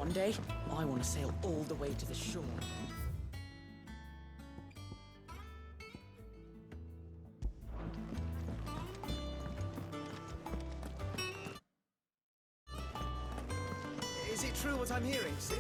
One day, I want to sail all the way to the shore. Is it true what I'm hearing, Sid?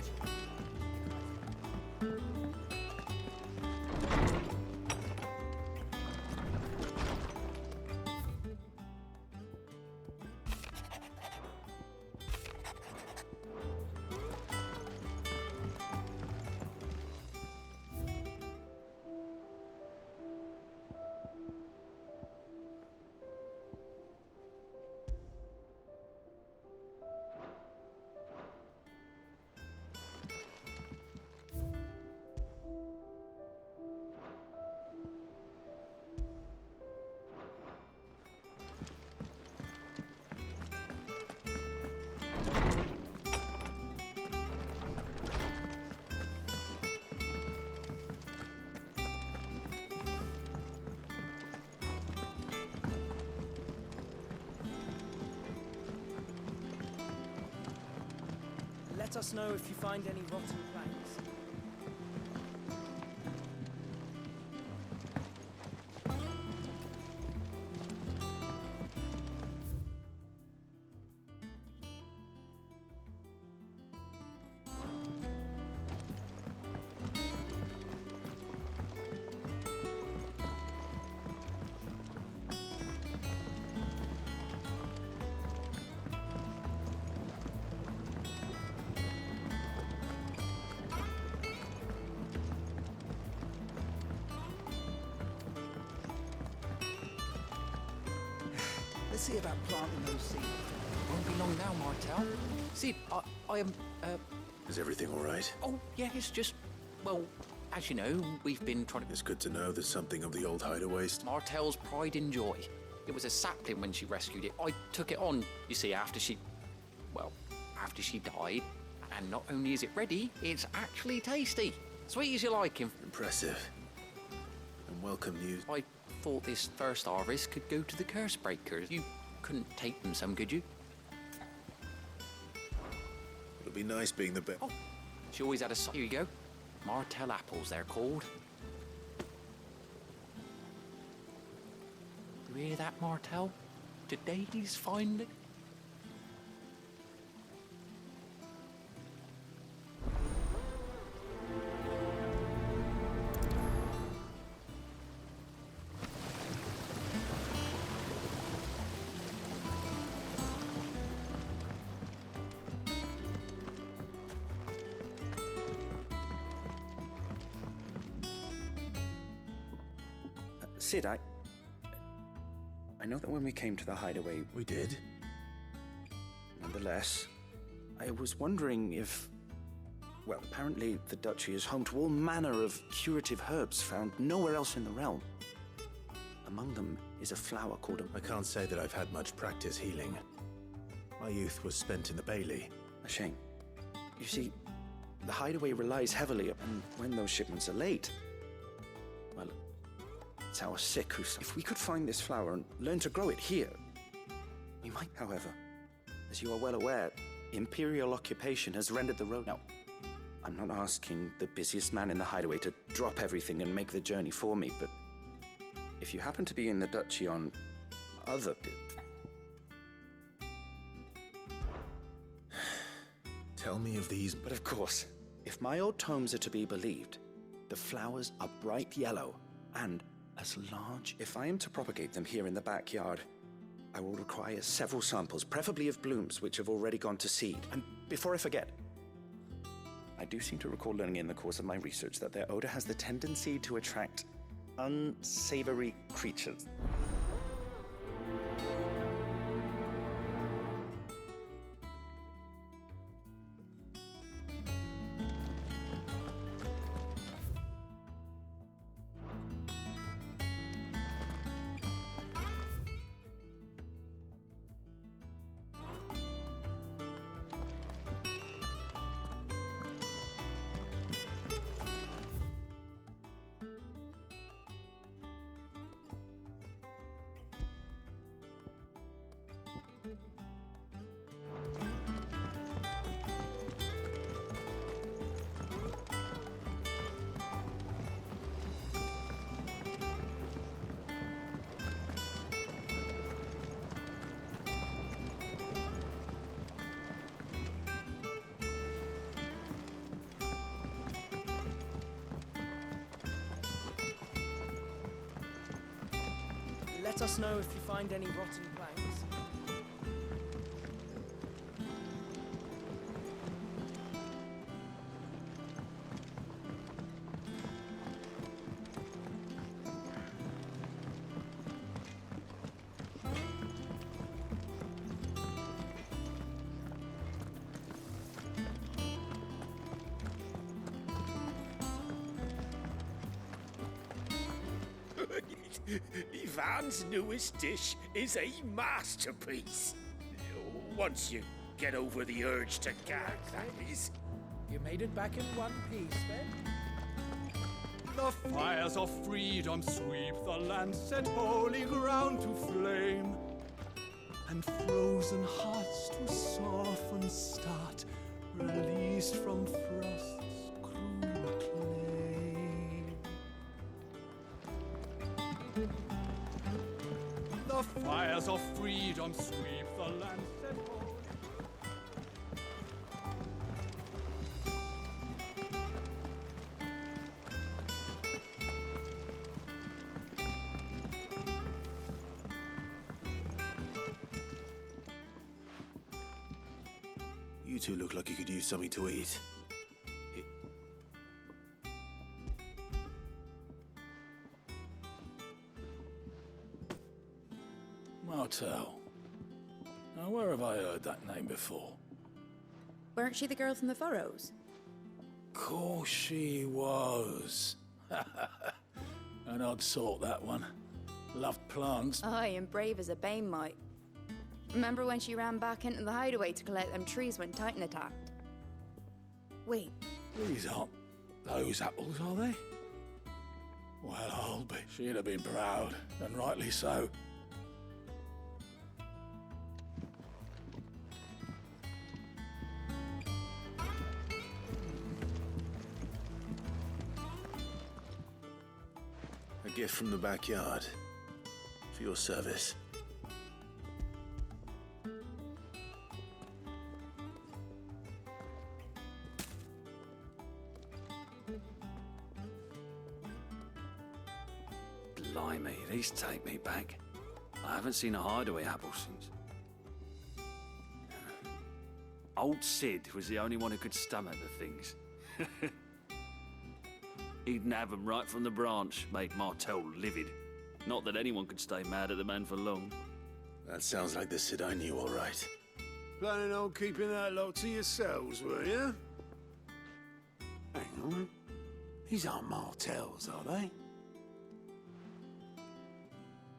Let us know if you find any rotten planks. Let's see about planting those seeds. Won't be long now, Martel. See, I am, Is everything all right? Oh, yeah, it's just, well, as you know, we've been trying to... It's good to know there's something of the old hideaway. Martel's pride and joy. It was a sapling when she rescued it. I took it on, you see, after she died. And not only is it ready, it's actually tasty. Sweet as you like him. Impressive. And welcome news. I thought this first harvest could go to the curse breakers. You couldn't take them some, could you? It'll be nice being the best. Oh, she always had a... Here you go. Martel apples, they're called. You hear that, Martel? Today's finally... Sid, I know that when we came to the hideaway... We did? Nonetheless, I was wondering if... Well, apparently the duchy is home to all manner of curative herbs found nowhere else in the realm. Among them is a flower called I can't say that I've had much practice healing. My youth was spent in the Bailey. a shame. You see, the hideaway relies heavily on when those shipments are late. Well, it's our sick who... If we could find this flower and learn to grow it here, we might, however. As you are well aware, imperial occupation has rendered the road... Now, I'm not asking the busiest man in the hideaway to drop everything and make the journey for me, but if you happen to be in the duchy on other... Tell me of these... But of course, if my old tomes are to be believed, the flowers are bright yellow and as large. If I am to propagate them here in the backyard, I will require several samples, preferably of blooms which have already gone to seed. And before I forget, I do seem to recall learning in the course of my research that their odor has the tendency to attract unsavory creatures. Let us know if you find any rotten planks. Ivan's newest dish is a masterpiece. Once you get over the urge to gag, that is. You made it back in one piece, then? The fires of freedom sweep the land, set holy ground to flame, and frozen hearts to soften start, released from frost's cruel clay. The fires of freedom sweep the land, set holy. You two look like you could use something to eat. Martel. Now, where have I heard that name before? Weren't she the girl from the Furrows? Course she was. An odd sort, that one. Loved plants. Aye, and brave as a bane might. Remember when she ran back into the hideaway to collect them trees when Titan attacked? Wait, These aren't those apples, are they? Well, I'll be. She'd have been proud, and rightly so. A gift from the backyard. For your service. Blimey, these take me back. I haven't seen a hideaway apple since. Old Sid was the only one who could stomach the things. He'd nab 'em right from the branch, made Martel livid. Not that anyone could stay mad at the man for long. That sounds like the Sid I knew, all right. Planning on keeping that lot to yourselves, were you? Hang on. These aren't Martels, are they?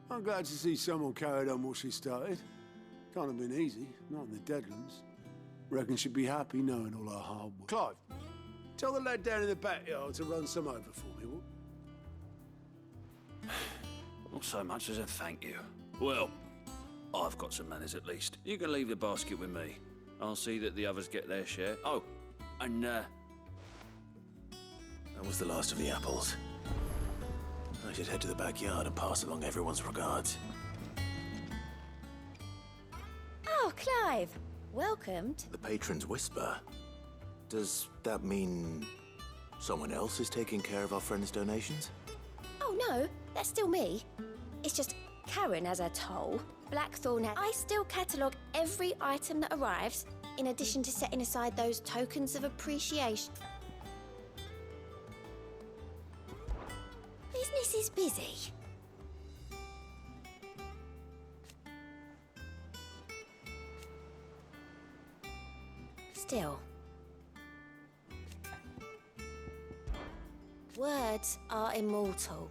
I'm glad to see someone carried on what she started. Can't have been easy, not in the Deadlands. Reckon she'd be happy knowing all our hard work. Clive, tell the lad down in the backyard to run some over for me, will? Not so much as a thank you. Well, I've got some manners at least. You can leave the basket with me. I'll see that the others get their share. Oh, and That was the last of the apples. I should head to the backyard and pass along everyone's regards. Oh, Clive! Welcome to... The patron's whisper. Does that mean someone else is taking care of our friend's donations? Oh, no, that's still me. It's just Karen has a toll. Blackthorn has... I still catalogue every item that arrives, in addition to setting aside those tokens of appreciation. Business is busy. Still. Words are immortal.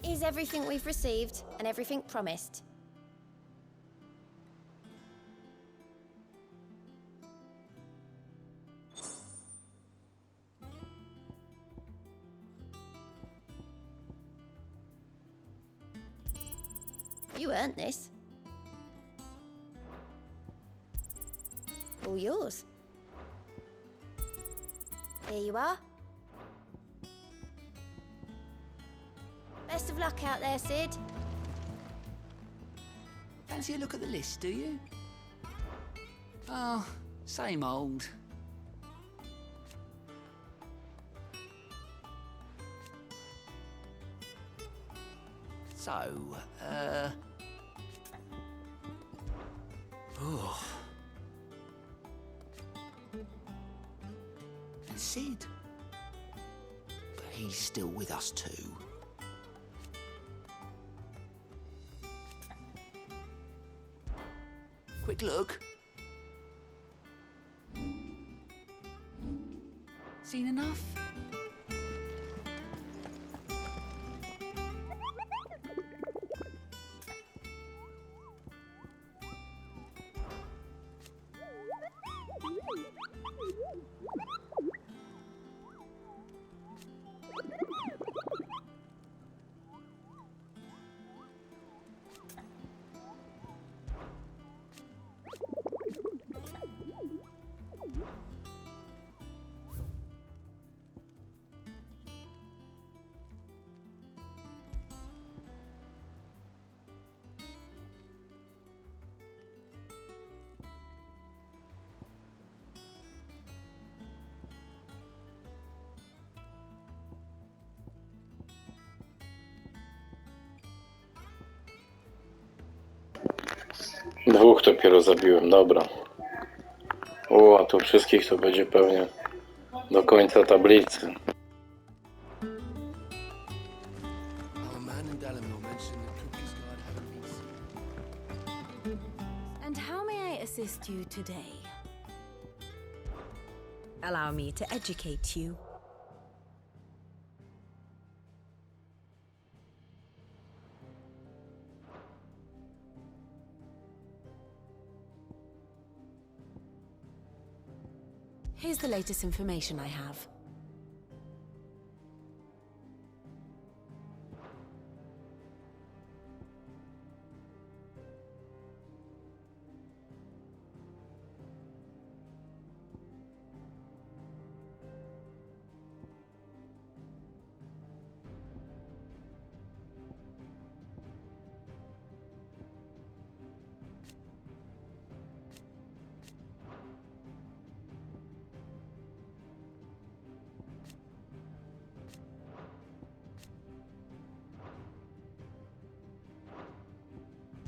Is everything we've received and everything promised? You earned this. All yours. Here you are. Best of luck out there, Sid. Fancy a look at the list, do you? Oh, Same old. So, oh. And Sid? But he's still with us too. Quick look. Seen enough? Dwóch dopiero zabiłem, dobra. A tu wszystkich to będzie pewnie do końca tablicy. And how may I assist you today? Allow me to educate you. Here's the latest information I have.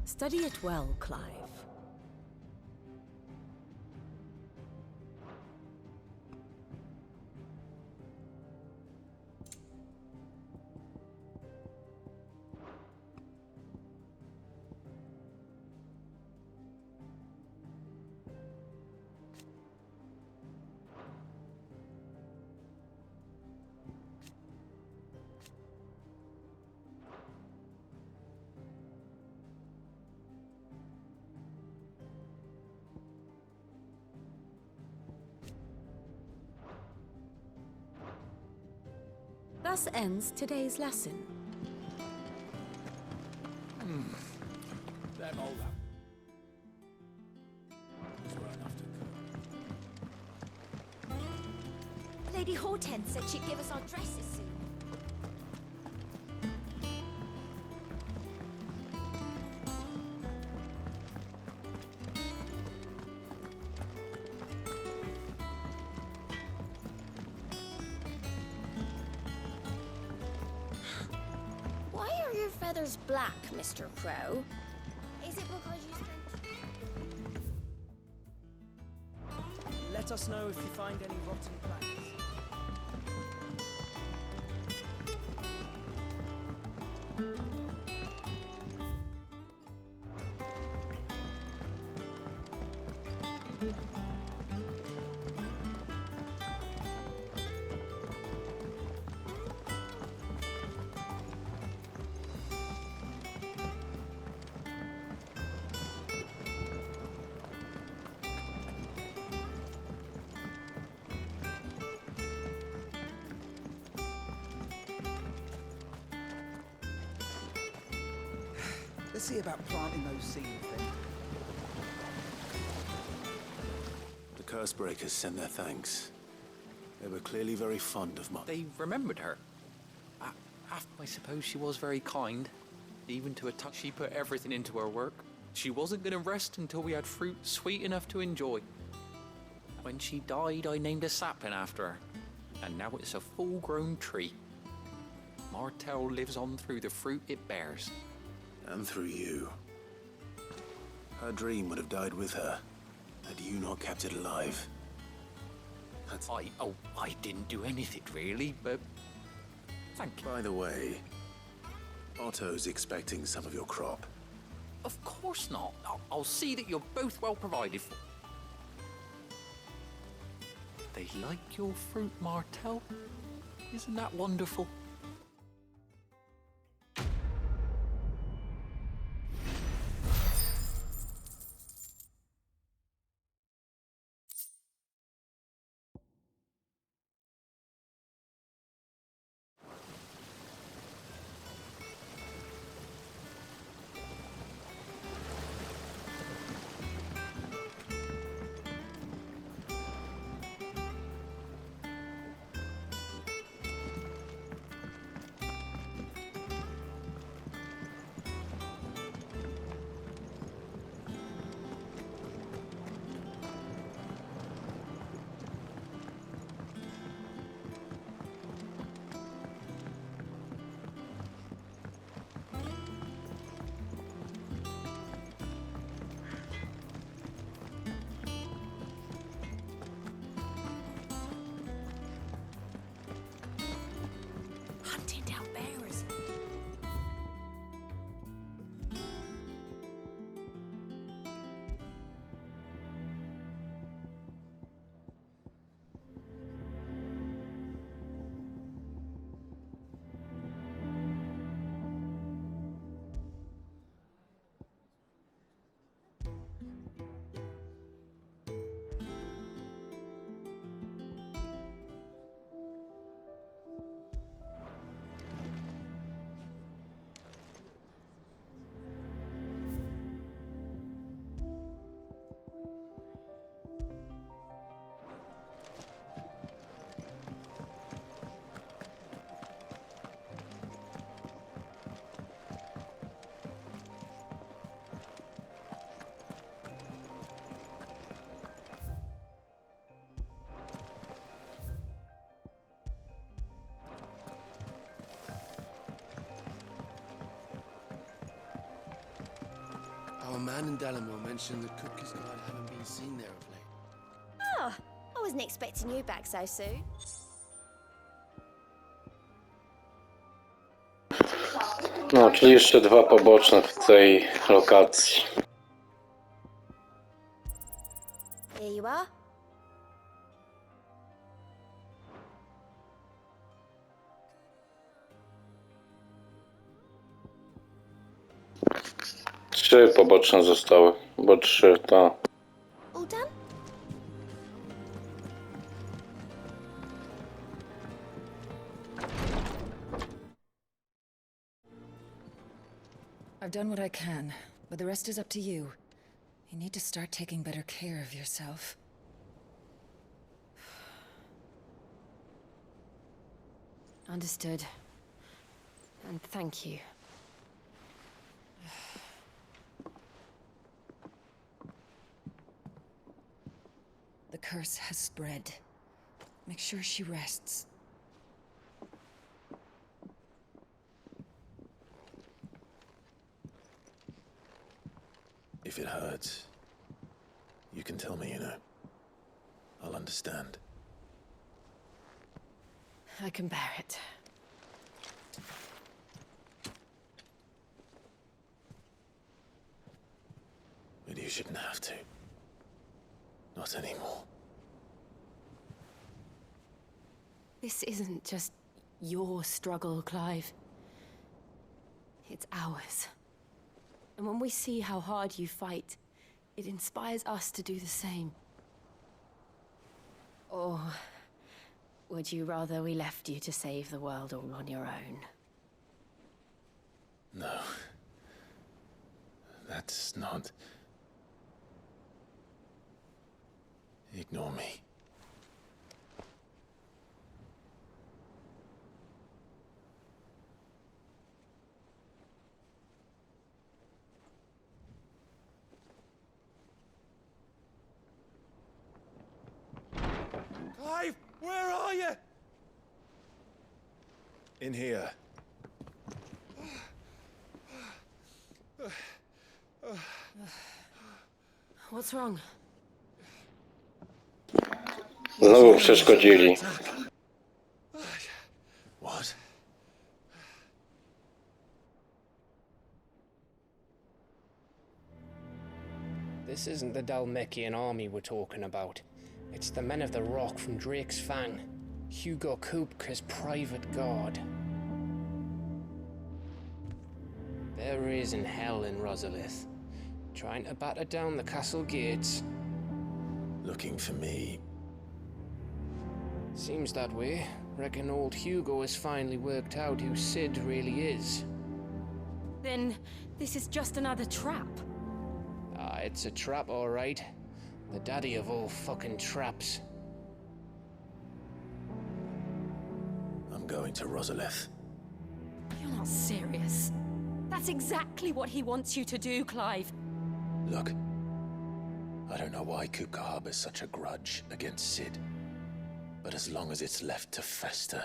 Study it well, Clive. Thus ends today's lesson. Them all that. These were enough to cook. Lady Hortense said she'd give us our dresses soon. Why are your feathers black, Mr. Crow? Is it because you spent... Let us know if you find any rotten planks. Let's see about planting those seeds then. The Cursebreakers sent their thanks. They were clearly very fond of Mum. They remembered her. I suppose she was very kind. Even to a touch, she put everything into her work. She wasn't going to rest until we had fruit sweet enough to enjoy. When she died, I named a sapling after her. And now it's a full-grown tree. Martell lives on through the fruit it bears. And through you. Her dream would have died with her, had you not kept it alive. I didn't do anything really, but thank you. By the way, Otto's expecting some of your crop. Of course not. I'll see that you're both well provided for. They like your fruit, Martell. Isn't that wonderful? Hunting down bears. Our man in Dallimore mentioned that Cookie's guide haven't been seen there of late. Oh, I wasn't expecting you back so soon. No, czyli jeszcze 2 poboczne w tej lokacji. Here you are. Trzy poboczne zostały, bo 3 to... All done? I've done what I can, but the rest is up to you. You need to start taking better care of yourself. Understood. And thank you. The curse has spread. Make sure she rests. If it hurts, you can tell me, you know. I'll understand. I can bear it. But you shouldn't have to. Not anymore. This isn't just your struggle, Clive. It's ours. And when we see how hard you fight, it inspires us to do the same. Or would you rather we left you to save the world all on your own? No. That's not... Ignore me. Where are you? In here. What's wrong? Znowu przeszkodzili. What? This isn't the Dalmekian army we're talking about. It's the men of the Rock from Drake's Fang. Hugo Kupka's private guard. There is in hell in Rosalith, trying to batter down the castle gates. Looking for me. Seems that way. Reckon old Hugo has finally worked out who Sid really is. Then this is just another trap. Ah, it's a trap, all right. The daddy of all fucking traps. I'm going to Rosalith. You're not serious. That's exactly what he wants you to do, Clive. Look, I don't know why Kupka harbors such a grudge against Sid. But as long as it's left to fester,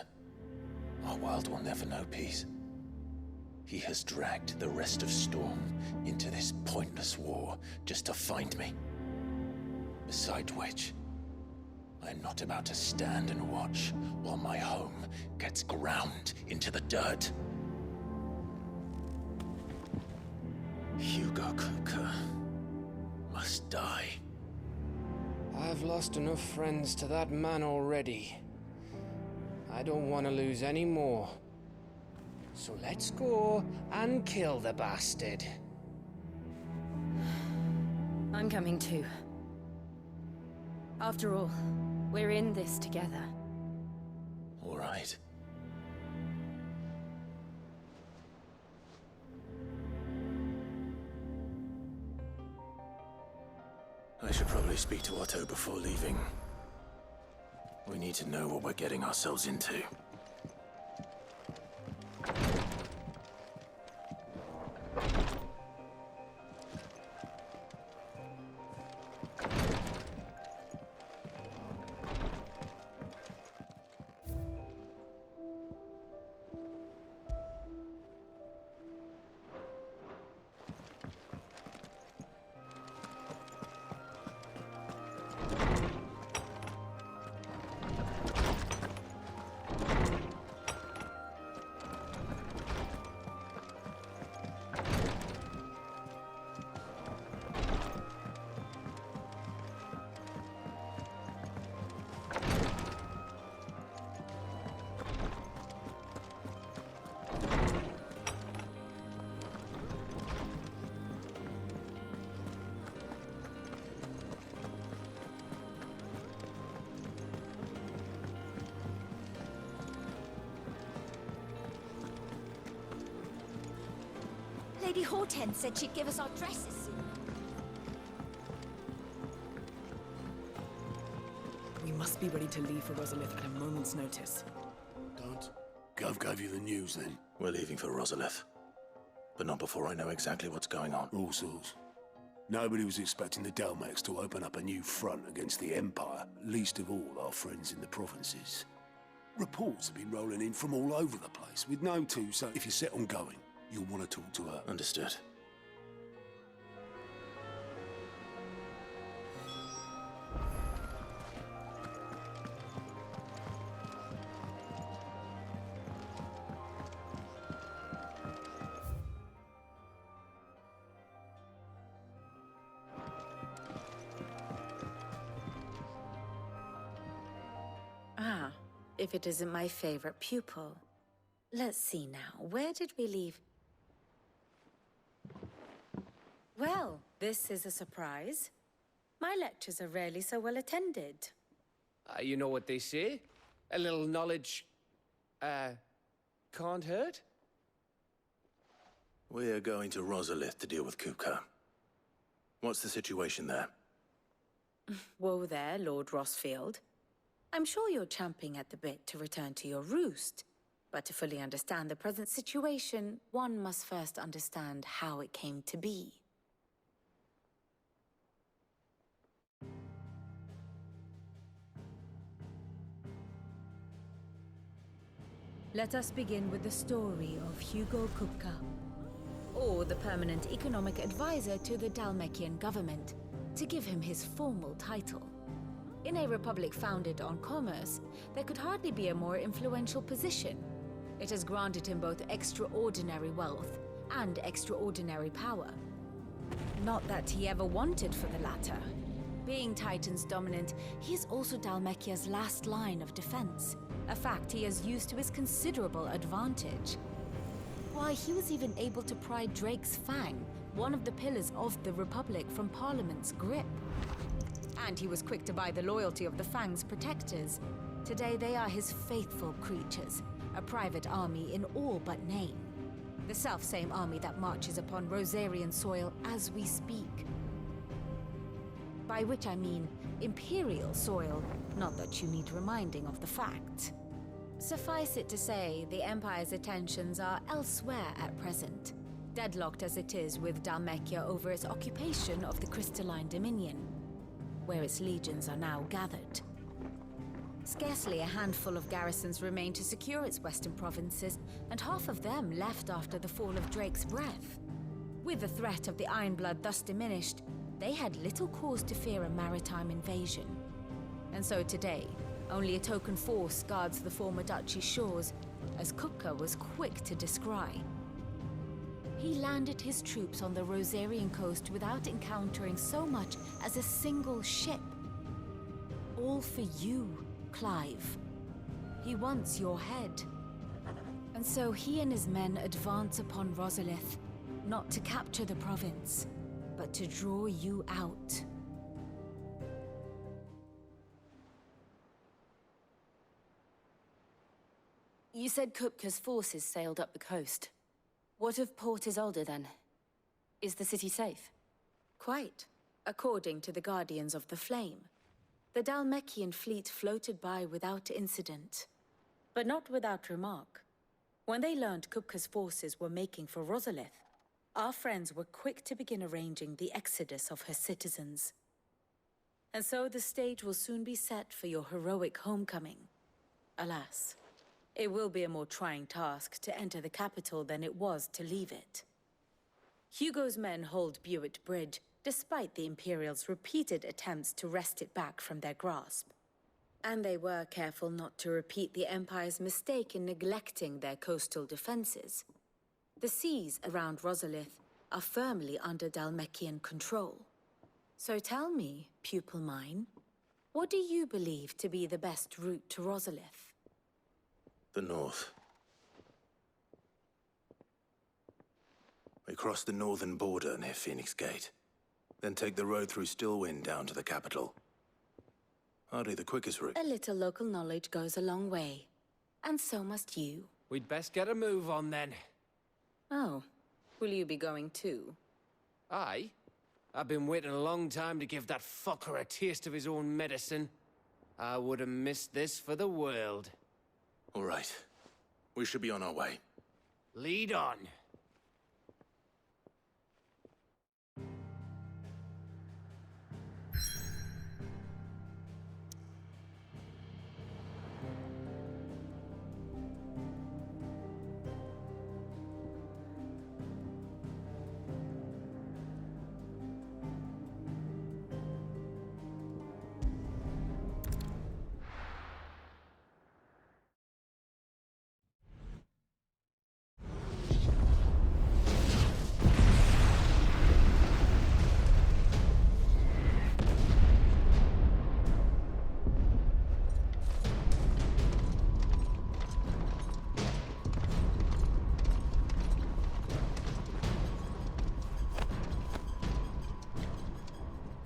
our world will never know peace. He has dragged the rest of Storm into this pointless war just to find me. Besides which, I'm not about to stand and watch while my home gets ground into the dirt. Hugo Kupka must die. I've lost enough friends to that man already. I don't want to lose any more. So let's go and kill the bastard. I'm coming too. After all, we're in this together. All right. I should probably speak to Otto before leaving. We need to know what we're getting ourselves into. Lady Hortense said she'd give us our dresses soon. We must be ready to leave for Rosalith at a moment's notice. Don't. Gov gave you the news then. We're leaving for Rosalith. But not before I know exactly what's going on. All sorts. Nobody was expecting the Dalmex to open up a new front against the Empire, least of all our friends in the provinces. Reports have been rolling in from all over the place, with no two, so if you're set on going, you'll want to talk to her. Understood. Ah, if it isn't my favorite pupil. Let's see now, where did we leave? Well, this is a surprise. My lectures are rarely so well attended. You know what they say? A little knowledge, can't hurt? We're going to Rosalith to deal with Kupka. What's the situation there? Whoa there, Lord Rossfield. I'm sure you're champing at the bit to return to your roost. But to fully understand the present situation, one must first understand how it came to be. Let us begin with the story of Hugo Kupka, or the permanent economic advisor to the Dalmekian government, to give him his formal title. In a republic founded on commerce, there could hardly be a more influential position. It has granted him both extraordinary wealth and extraordinary power. Not that he ever wanted for the latter. Being Titan's dominant, he is also Dalmekia's last line of defense, a fact he has used to his considerable advantage. Why, he was even able to pry Drake's Fang, one of the pillars of the Republic, from Parliament's grip. And he was quick to buy the loyalty of the Fang's protectors. Today they are his faithful creatures, a private army in all but name. The self-same army that marches upon Rosarian soil as we speak. By which I mean Imperial soil, not that you need reminding of the fact. Suffice it to say, the Empire's attentions are elsewhere at present, deadlocked as it is with Dalmekia over its occupation of the Crystalline Dominion, where its legions are now gathered. Scarcely a handful of garrisons remain to secure its western provinces, and half of them left after the fall of Drake's Breath. With the threat of the Ironblood thus diminished, they had little cause to fear a maritime invasion. And so today, only a token force guards the former duchy's shores, as Kupka was quick to descry. He landed his troops on the Rosarian coast without encountering so much as a single ship. All for you, Clive. He wants your head. And so he and his men advance upon Rosalith, not to capture the province, but to draw you out. You said Kupka's forces sailed up the coast. What of Port Isolde, then? Is the city safe? Quite, according to the Guardians of the Flame. The Dalmekian fleet floated by without incident, but not without remark. When they learned Kupka's forces were making for Rosalith, our friends were quick to begin arranging the exodus of her citizens. And so the stage will soon be set for your heroic homecoming. Alas, it will be a more trying task to enter the capital than it was to leave it. Hugo's men hold Buet Bridge, despite the Imperials' repeated attempts to wrest it back from their grasp. And they were careful not to repeat the Empire's mistake in neglecting their coastal defenses. The seas around Rosalith are firmly under Dalmekian control. So tell me, pupil mine, what do you believe to be the best route to Rosalith? The north. We cross the northern border near Phoenix Gate. Then take the road through Stillwind down to the capital. Hardly the quickest route. A little local knowledge goes a long way. And so must you. We'd best get a move on, then. Oh, will you be going too? Aye. I've been waiting a long time to give that fucker a taste of his own medicine. I would have missed this for the world. All right. We should be on our way. Lead on.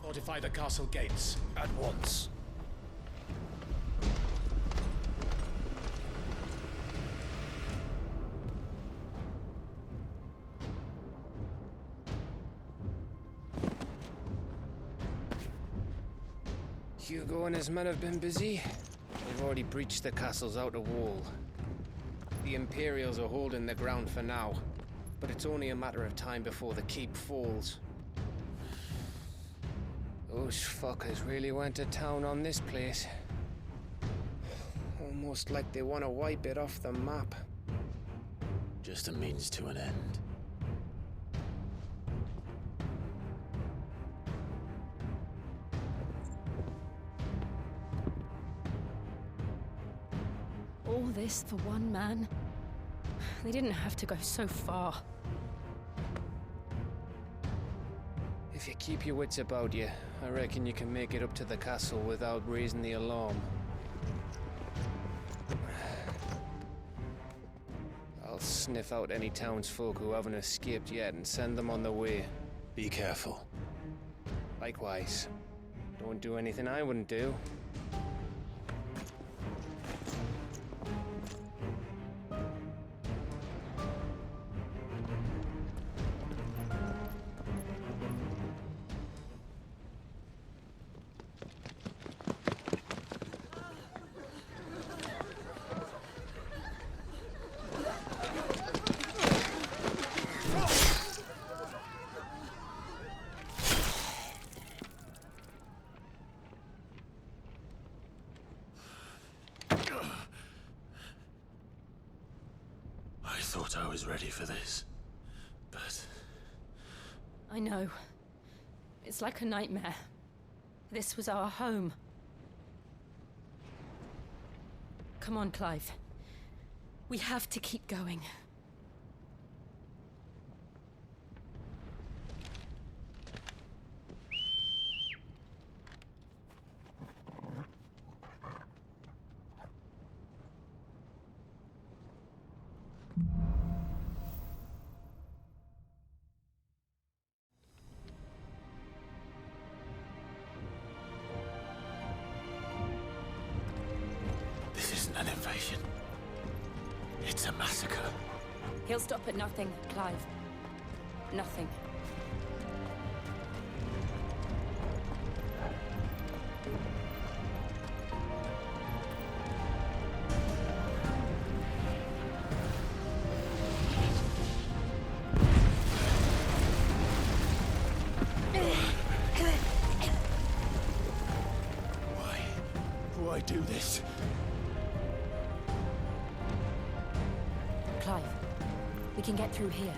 Fortify the castle gates at once. Hugo and his men have been busy. They've already breached the castle's outer wall. The Imperials are holding the ground for now, but it's only a matter of time before the keep falls. Those fuckers really went to town on this place. Almost like they want to wipe it off the map. Just a means to an end. All this for one man? They didn't have to go so far. If you keep your wits about you, I reckon you can make it up to the castle without raising the alarm. I'll sniff out any townsfolk who haven't escaped yet and send them on their way. Be careful. Likewise. Don't do anything I wouldn't do. I thought I was ready for this, but... I know. It's like a nightmare. This was our home. Come on, Clive. We have to keep going. This isn't an invasion. It's a massacre. He'll stop at nothing, Clive. Nothing. Why do this? Clive, we can get through here.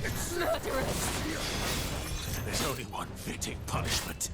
It's murderous! There's only one fitting punishment.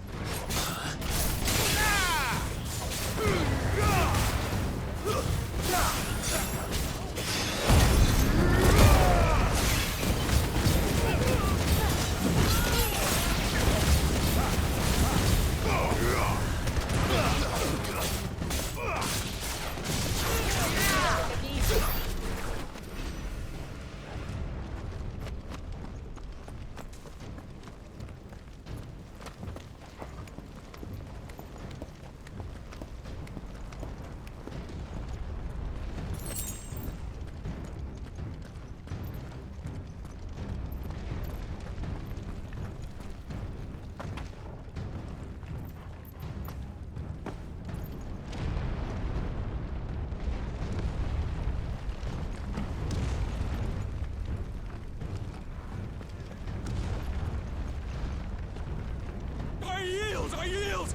I yield!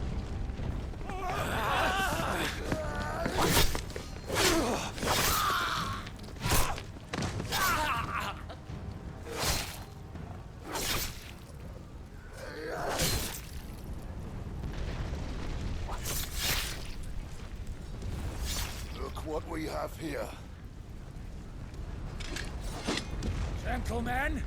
Look what we have here. Gentlemen!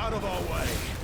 out of our way!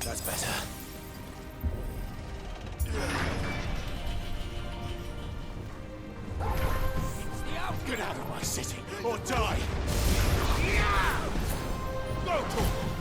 That's better. Get out of my city, or die! Go to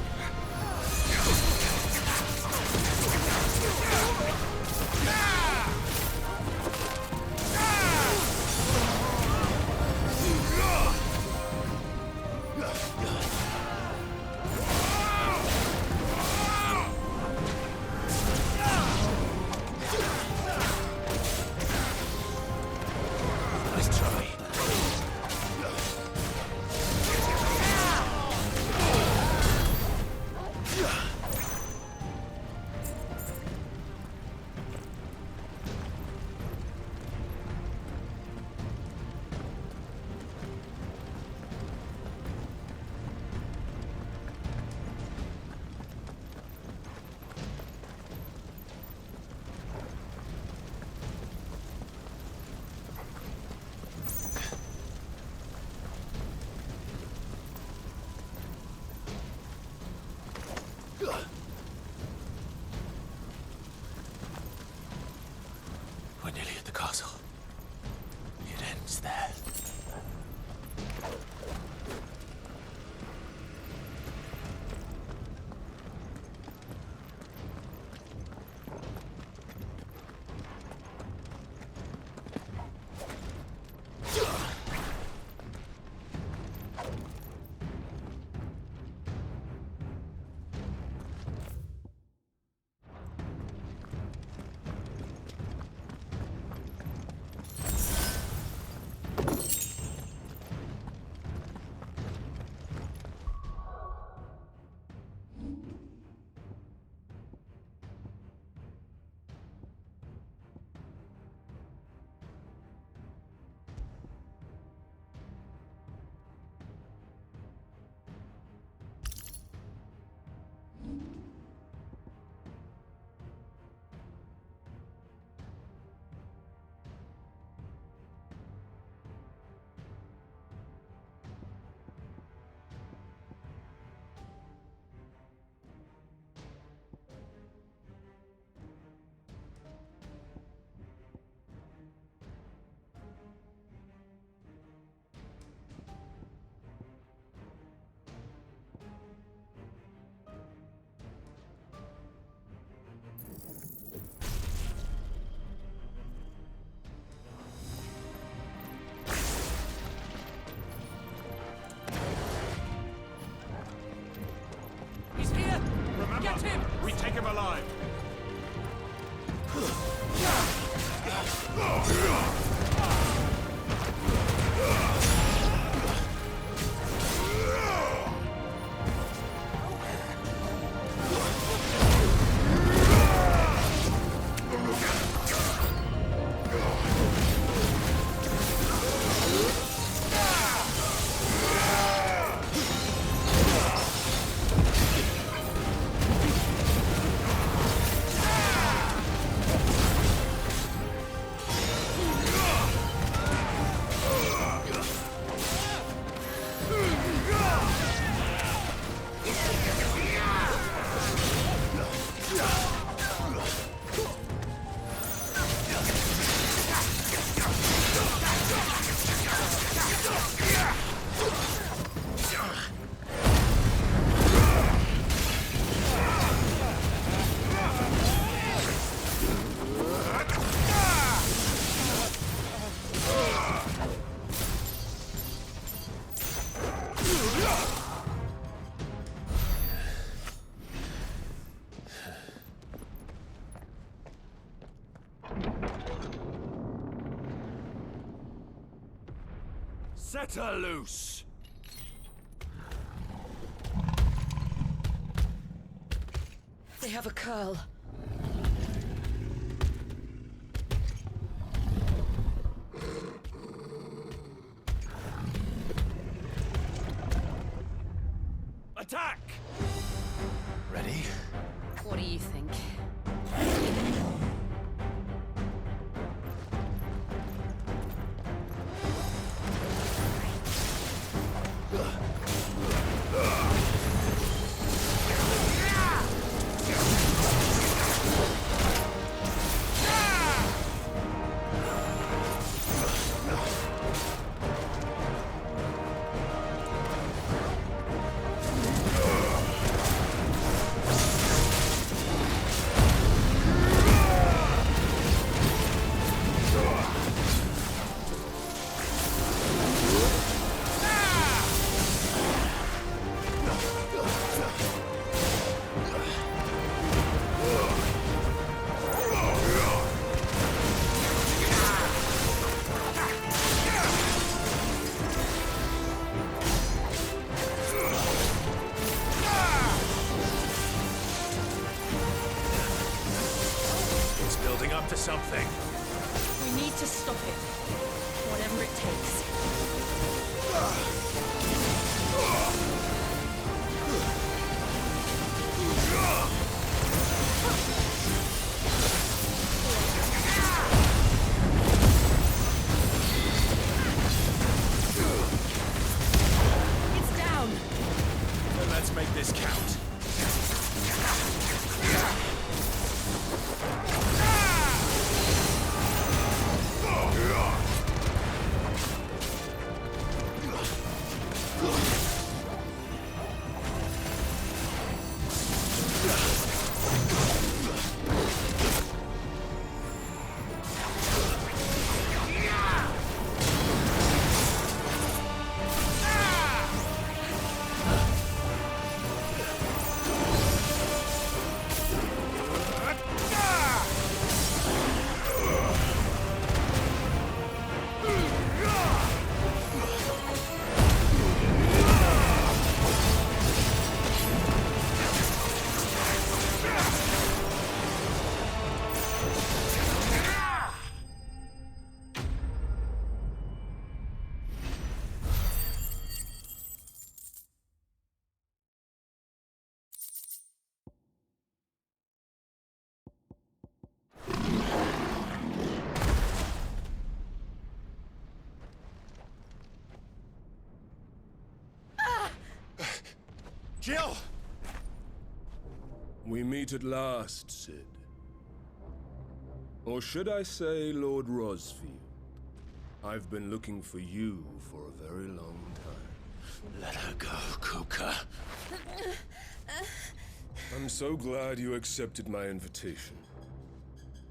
Set her loose! They have a curl. Attack! Ready? What do you think? To something. We need to stop it. Whatever it takes. It's down. Well, let's make this count. Jill! We meet at last, Sid. Or should I say, Lord Rosfield? I've been looking for you for a very long time. Let her go, Kuka. I'm so glad you accepted my invitation.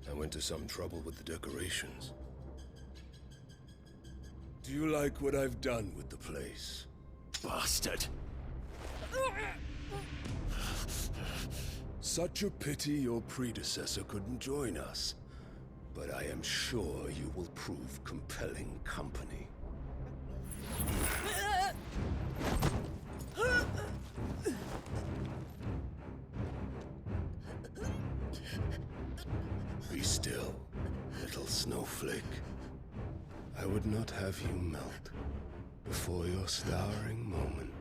I went to some trouble with the decorations. Do you like what I've done with the place? Bastard. Such a pity your predecessor couldn't join us. But I am sure you will prove compelling company. Be still, little snowflake. I would not have you melt before your starring moment.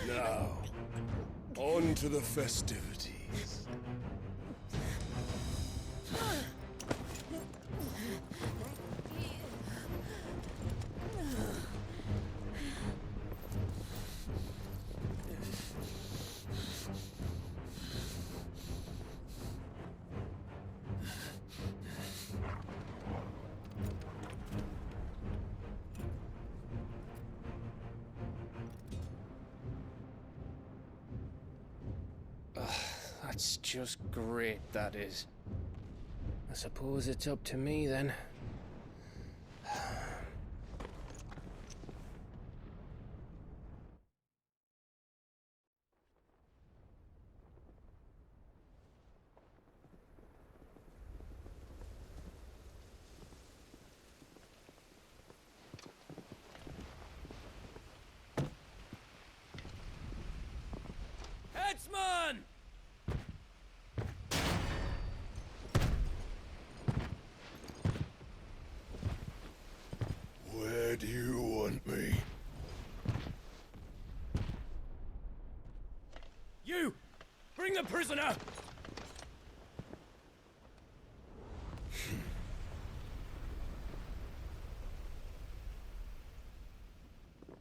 Now, on to the festivities. That's just great, that is. I suppose it's up to me then. Headsman! Where do you want me? You! Bring the prisoner!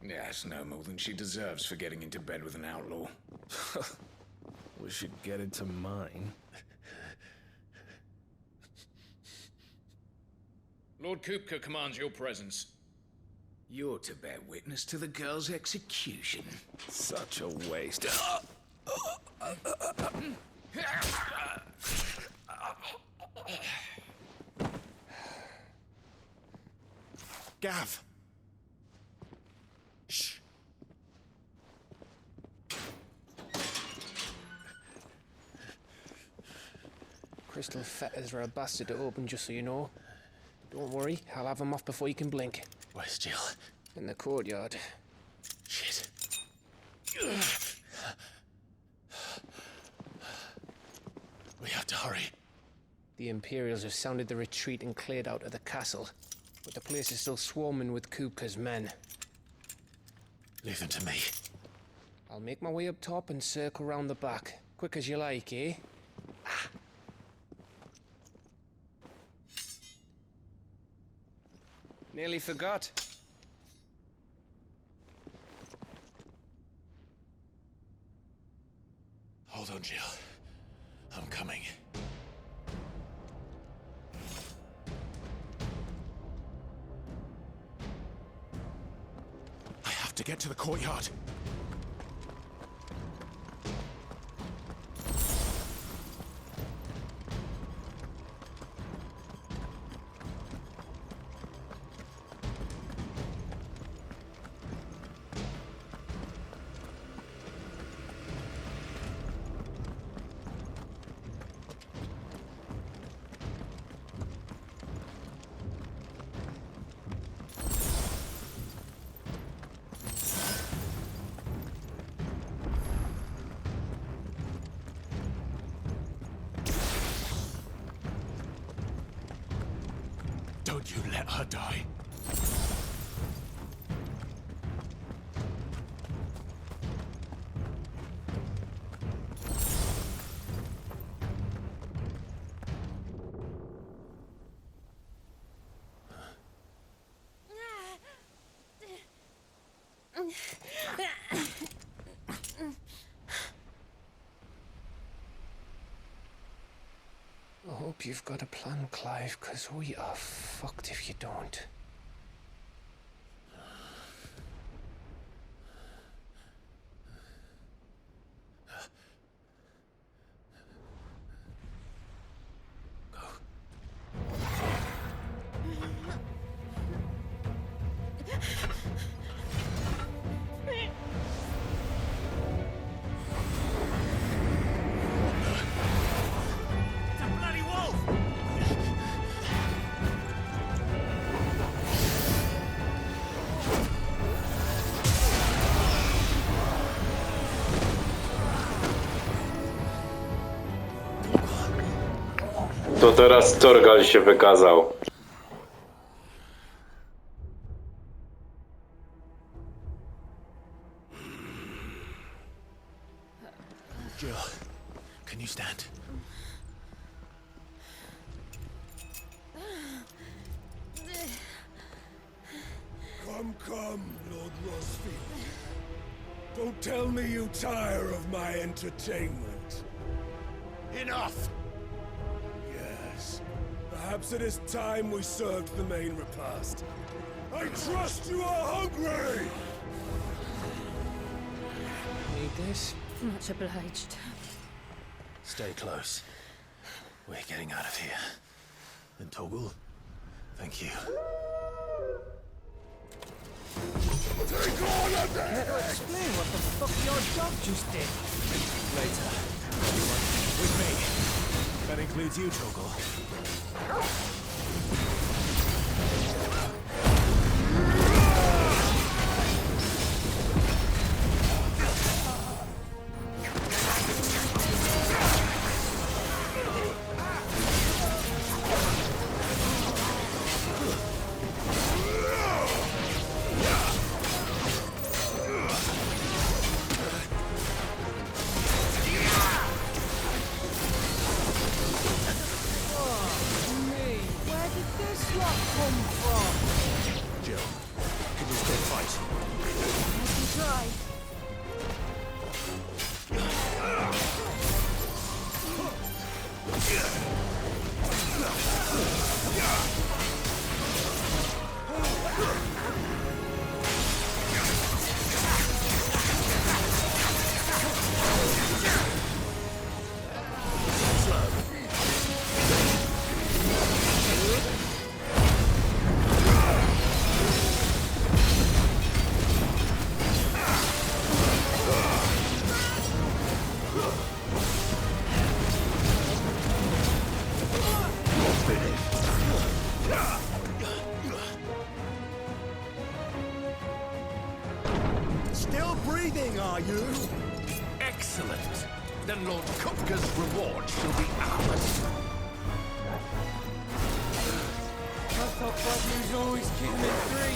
Yes, no more than she deserves for getting into bed with an outlaw. We should get into mine. Lord Kupka commands your presence. You're to bear witness to the girl's execution. Such a waste. Gav! Shh. Crystal fetters are a bastard to open, just so you know. Don't worry, I'll have them off before you can blink. Where's Jill? In the courtyard. Shit. We have to hurry. The Imperials have sounded the retreat and cleared out of the castle, but the place is still swarming with Kupka's men. Leave them to me. I'll make my way up top and circle round the back. Quick as you like, eh? Nearly forgot. Hold on, Jill. I'm coming. I have to get to the courtyard. Don't you let her die. I hope you've got a plan, Clive, because we are fucked if you don't. To teraz Torgal się wykazał. Jill, can you stand? Come, Lord Rosfield. Don't tell me you tire of my entertainment. Enough! Yes. Perhaps it is time we served the main repast. I trust you are hungry! Need this? Much obliged. Stay close. We're getting out of here. And Toggle, thank you. Take all of that! Care to explain what the fuck your dog just did? Later. Everyone, with me. That includes you, Toggle. Still breathing, are you? Excellent. Then Lord Kupka's reward shall be ours. I thought Bradley was always keeping it free.